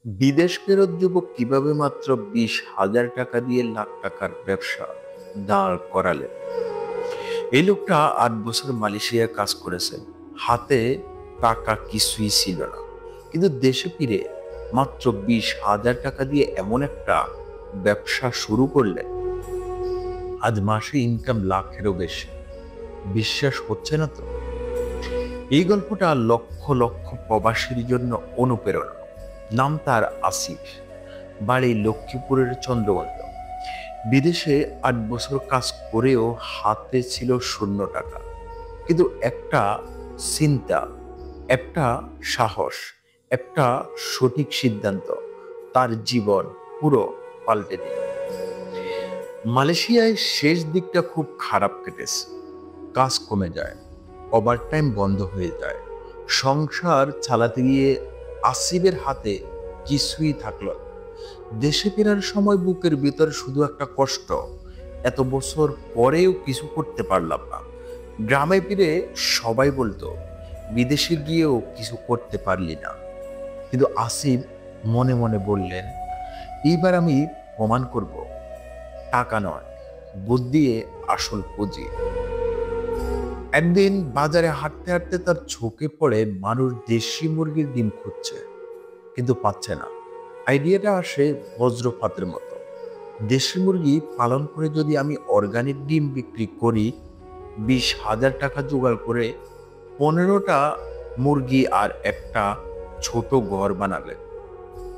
বিদেশ ফেরত যুবক কিভাবে মাত্র 20,000 টাকা দিয়ে লাখ টাকার ব্যবসা দাঁড় করালেন। এই লোকটা 8 বছর মালয়েশিয়ায় কাজ করেছে, হাতে টাকা কিছুই ছিল না, কিন্তু দেশে ফিরে মাত্র 20,000 টাকা দিয়ে এমন একটা ব্যবসা শুরু করলেন, আজ মাসে ইনকাম লাখেরও বেশি। বিশ্বাস হচ্ছে না তো? এই গল্পটা লক্ষ লক্ষ প্রবাসীর জন্য অনুপ্রেরণা। নাম তার আসিফ, বাড়ি লক্ষ্মীপুরের চন্দ্রগঞ্জ। বিদেশে 8 বছর কাজ করেও হাতে ছিল শূন্য টাকা, কিন্তু একটা চিন্তা, একটা সাহস, একটা সঠিক সিদ্ধান্ত তার জীবন পুরো পাল্টে দিল। মালয়েশিয়ায় শেষ দিকটা খুব খারাপ কেটেছে। কাজ কমে যায়, ওভারটাইম বন্ধ হয়ে যায়, সংসার চালাতে গিয়ে আসিফের হাতে কিছুই থাকলো না। দেশে ফেরার সময় বুকের ভিতর শুধু একটা কষ্ট, এত বছর পরেও কিছু করতে পারলাম না। গ্রামে ফিরে সবাই বলতো, বিদেশে গিয়েও কিছু করতে পারলি না। কিন্তু আসিফ মনে মনে বললেন, এইবার আমি প্রমাণ করব, টাকা নয়, বুদ্ধি আসল পুঁজি। একদিন বাজারে হাঁটতে হাঁটতে তার চোখে পড়ে মানুষ দেশি মুরগির ডিম খুঁজছে, কিন্তু পাচ্ছে না। আইডিয়াটা আসে বজ্রপাতের মতো। দেশি মুরগি পালন করে যদি আমি অর্গানিক ডিম বিক্রি করি, 20,000 টাকা জোগাড় করে 15টা মুরগি আর একটা ছোট ঘর বানালেন।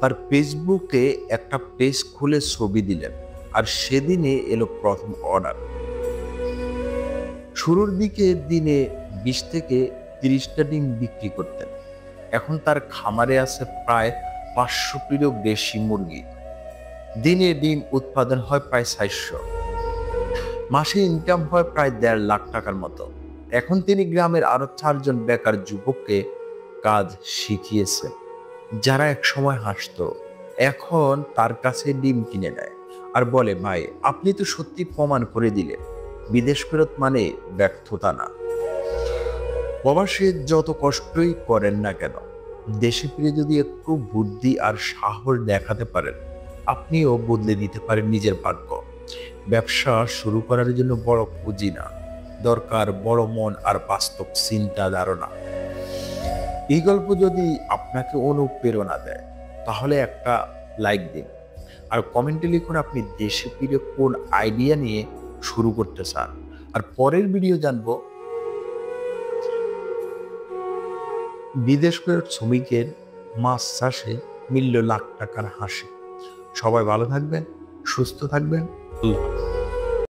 তার ফেসবুকে একটা পেজ খুলে ছবি দিলেন, আর সেদিনে এলো প্রথম অর্ডার। শুরুর দিকে দিনে 20 থেকে 30টা ডিম বিক্রি করতেন। এখন তার খামারে আছে প্রায় 500টিরও বেশি মুরগি। দিনে ডিম উৎপাদন হয় প্রায় 400। মাসে ইনকাম হয় প্রায় 1.5 লাখ টাকার মতো। এখন তিনি গ্রামের আরো 4জন বেকার যুবককে কাজ শিখিয়েছে, যারা এক সময় হাসতো, এখন তার কাছে ডিম কিনে নেয় আর বলে, ভাই আপনি তো সত্যি প্রমাণ করে দিলেন, বিদেশ ফেরত মানে ব্যর্থতা না। প্রবাসে যত কষ্টই করেন না কেন, দেশে ফিরে যদি একটু বুদ্ধি আর সাহস দেখাতে পারেন, আপনিও বদলে দিতে পারেন নিজের ভাগ্য। ব্যবসা শুরু করার জন্য বড় পুঁজি না, দরকার বড় মন আর বাস্তব চিন্তা ধারণা। এই গল্প যদি আপনাকে অনুপ্রেরণা দেয়, তাহলে একটা লাইক দিন, আর কমেন্টে লিখুন আপনি দেশে ফিরে কোন আইডিয়া নিয়ে শুরু করতে চান। আর পরের ভিডিও জানবো বিদেশ ফেরত শ্রমিকের মাছ চাষে মিলল লাখ টাকার হাসি। সবাই ভালো থাকবেন, সুস্থ থাকবেন। আল্লাহ হাফেজ।